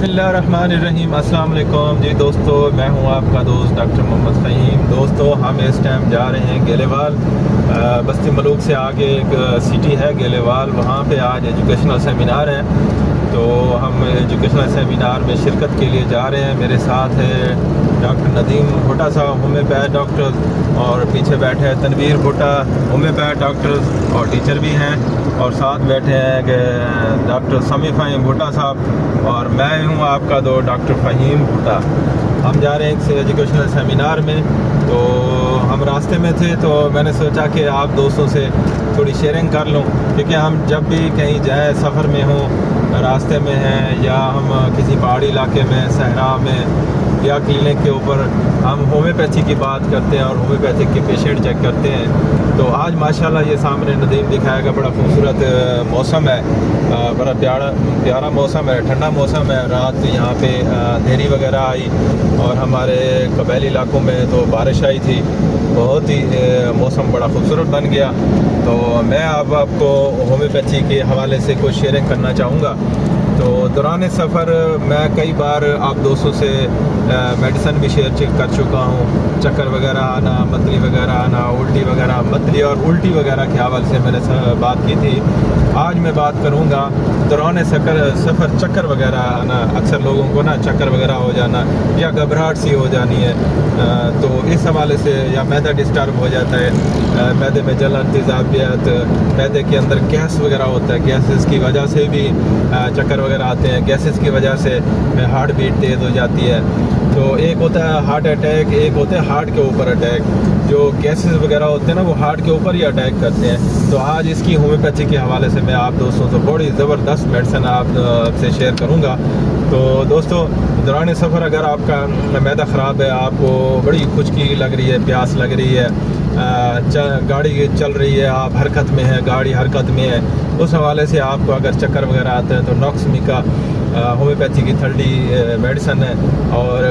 बिस्मिल्लाहिर्रहमानिर्रहीम। अस्सलाम वालेकुम जी दोस्तों, मैं हूं आपका दोस्त डॉक्टर मोहम्मद फ़हीम। दोस्तों, हम इस टाइम जा रहे हैं गेलेवाल। बस्ती मलूक से आगे एक सिटी है गेलेवाल, वहां पे आज एजुकेशनल सेमिनार है। तो हम एजुकेशनल सेमिनार में शिरकत के लिए जा रहे हैं। मेरे साथ है डॉक्टर नदीम भुट्टा साहब, होम्योपैथ डॉक्टर, और पीछे बैठे हैं तनवीर भुट्टा, होम्योपैथ डॉक्टर और टीचर भी हैं, और साथ बैठे हैं डॉक्टर समी फ़हीम भुट्टा साहब, और मैं हूँ आपका दोस्त डॉक्टर फ़हीम भुट्टा। हम जा रहे हैं एक एजुकेशनल सेमिनार में। तो हम रास्ते में थे तो मैंने सोचा कि आप दोस्तों से थोड़ी शेयरिंग कर लूँ, क्योंकि हम जब भी कहीं जाएँ, सफ़र में हों, रास्ते में हैं, या हम किसी पहाड़ी इलाके में, सहरा में, या क्लिनिक के ऊपर हम होम्योपैथी की बात करते हैं और होम्योपैथिक के पेशेंट चेक करते हैं। तो आज माशाल्लाह ये सामने नदीम दिखाएगा, बड़ा खूबसूरत मौसम है, बड़ा प्यारा मौसम है, ठंडा मौसम है। रात यहाँ पे अंधेरी वगैरह आई और हमारे कबैली इलाकों में तो बारिश आई थी, बहुत ही मौसम बड़ा खूबसूरत बन गया। तो मैं अब आपको होम्योपैथी के हवाले से कुछ शेयरिंग करना चाहूँगा। तो दौरान सफ़र मैं कई बार आप दोस्तों से मेडिसिन भी शेयर कर चुका हूँ। चक्कर वगैरह आना, मतली वगैरह आना, उल्टी वगैरह, मतली और उल्टी वगैरह के हवाले से मैंने बात की थी। आज मैं बात करूँगा दौरान सफ़र चक्कर वगैरह आना। अक्सर लोगों को ना चक्कर वगैरह हो जाना या घबराहट सी हो जानी है, तो इस हवाले से, या मैदा डिस्टर्ब हो जाता है, मैदे में जलन, तेज़ाबियत, मैदे के अंदर गैस वगैरह होता है, गैसेस की वजह से भी चक्कर वगैरह आते हैं। गैसेस की वजह से हार्ट बीट तेज़ हो जाती है। तो एक होता है हार्ट अटैक, एक होता है हार्ट के ऊपर अटैक। जो गैसेस वगैरह होते हैं ना, वो हार्ट के ऊपर ही अटैक करते हैं। तो आज इसकी होम्योपैथी के हवाले से मैं आप दोस्तों से बड़ी ज़बरदस्त मेडिसिन आपसे शेयर करूँगा। तो दोस्तों, दौरान सफ़र अगर आपका मैदा ख़राब है, आपको बड़ी खुश्की लग रही है, प्यास लग रही है, गाड़ी चल रही है, आप हरकत में है, गाड़ी हरकत में है, उस हवाले से आपको अगर चक्कर वगैरह आते हैं तो नॉक्समिका होम्योपैथी की थर्डी मेडिसन है, और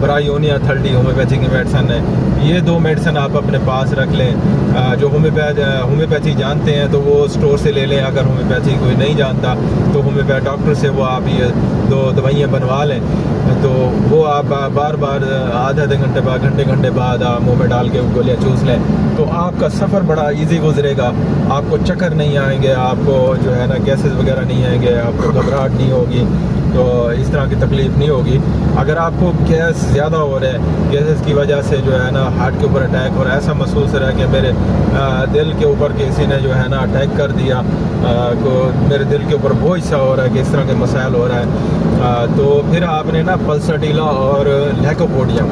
ब्रायोनिया थर्डी होम्योपैथी की मेडिसन है। ये दो मेडिसन आप अपने पास रख लें। जो होम्योपैथी जानते हैं तो वो स्टोर से ले लें। अगर होम्योपैथी कोई नहीं जानता तो होम्योपैथ डॉक्टर से वो आप ये दो दवाइयाँ बनवा लें। तो वो आप बार बार आधे घंटे बाद, घंटे बाद आप मुँह में डाल के गोलियाँ चूस लें, तो आपका सफ़र बड़ा इजी गुजरेगा। आपको चक्कर नहीं आएंगे, आपको जो है ना गैसेस वगैरह नहीं आएंगे, आपको घबराहट नहीं होगी, तो इस तरह की तकलीफ़ नहीं होगी। अगर आपको गैस ज़्यादा हो रहा है, गैसेस की वजह से जो है ना हार्ट के ऊपर अटैक, और ऐसा महसूस हो रहा है कि मेरे दिल के ऊपर किसी ने जो है ना अटैक कर दिया, मेरे दिल के ऊपर बोझ सा हो रहा है कि इस तरह के मसाइल हो रहा है, तो फिर आपने ना पल्सटीला और लैकोपोडियम,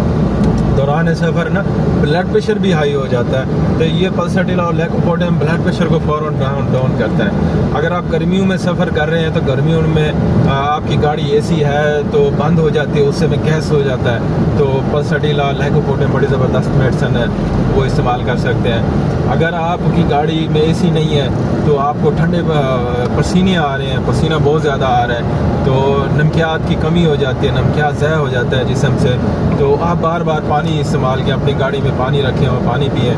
दौरान सफ़र ना ब्लड प्रेशर भी हाई हो जाता है, तो ये पल्सटीला और लैकोपोडियम ब्लड प्रेशर को फ़ौरन डाउन करता है। अगर आप गर्मियों में सफ़र कर रहे हैं तो गर्मियों में आपकी गाड़ी एसी है तो बंद हो जाती है, उससे में गैस हो जाता है, तो पल्सटीला लैकोपोडियम बड़ी ज़बरदस्त मेडिसिन है, वो इस्तेमाल कर सकते हैं। अगर आपकी गाड़ी में एसी नहीं है तो आपको ठंडे पसीने आ रहे हैं, पसीना बहुत ज़्यादा आ रहा है, तो नमकियात की कमी हो जाती है, नमकियात ज़ाया हो जाता है जिस्म से, तो आप बार बार पानी इस्तेमाल करें, अपनी गाड़ी में पानी रखें और पानी पिएं।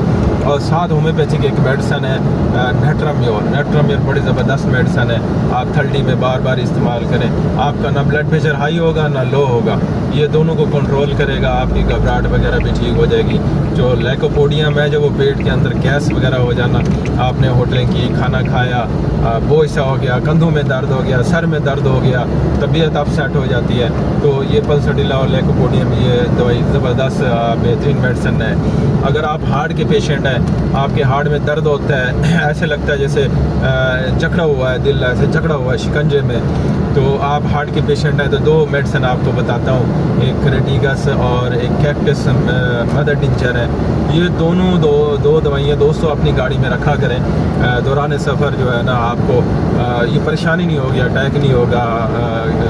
और साथ होम्योपैथिक एक मेडिसन है नेट्राम्योर बड़ी ज़बरदस्त मेडिसन है, आप ठंडी में बार बार इस्तेमाल करें। आपका ना ब्लड प्रेशर हाई होगा ना लो होगा, ये दोनों को कंट्रोल करेगा, आपकी घबराहट वगैरह भी ठीक हो जाएगी। जो लैकोपोडियम है, जो वो पेट के अंदर गैस वगैरह हो जाना, आपने होटलें की, खाना खाया, बोझ सा हो गया, कंधों में दर्द हो गया, सर में दर्द हो गया, तबीयत अपसेट हो जाती है, तो ये पल्सटीला और लैकोपोडियम ये दवाई ज़बरदस्त बेहतरीन मेडिसिन है। अगर आप हार्ट के पेशेंट हैं, आपके हार्ट में दर्द होता है, ऐसे लगता है जैसे जकड़ा हुआ है, दिल ऐसे जकड़ा हुआ है शिकंजे में, तो आप हार्ट के पेशेंट हैं तो दो मेडिसिन आपको बताता हूँ, एक क्रेटिगस और एक कैक्टस मदर टिंचर है। ये दोनों दो दवाइयाँ दोस्तों अपनी गाड़ी में रखा करें। दौरान सफ़र जो है ना आपको ये परेशानी नहीं होगी, अटैक नहीं होगा,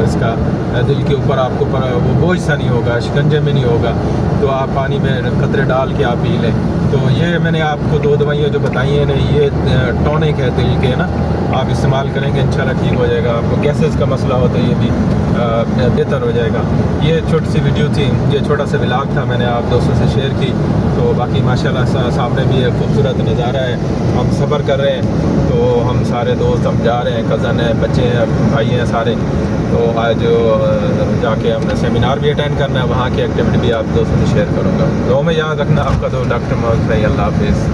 इसका दिल के ऊपर आपको वो बोझ सा नहीं होगा, शिकंजे में नहीं होगा, तो आप पानी में कतरे डाल के आप पी लें। तो ये मैंने आपको दो दवाइयाँ जो बताई हैं ना, ये टॉनिक है दिल के ना, आप इस्तेमाल करेंगे इंशाल्लाह ठीक हो जाएगा। आपको गैसेस का मसला होता है, ये भी بہتر ہو جائے گا. یہ چھوٹی سی ویڈیو تھی, یہ چھوٹا سا ولاگ تھا, میں نے آپ دوستوں سے شیئر کی. تو باقی ماشاءاللہ سامنے بھی ایک خوبصورت نظارہ ہے. ہم سفر کر رہے ہیں, تو ہم سارے دوست ہم جا رہے ہیں, کزن ہیں, بچے ہیں, بھائی ہیں سارے. تو آج جا کے ہم نے سیمینار بھی اٹینڈ کرنا ہے, وہاں کی ایکٹیویٹی بھی آپ دوستوں سے شیئر کروں گا. دعاؤں میں یاد رکھنا. آپ کا دوست ڈاکٹر محمد فہیم. اللہ حافظ.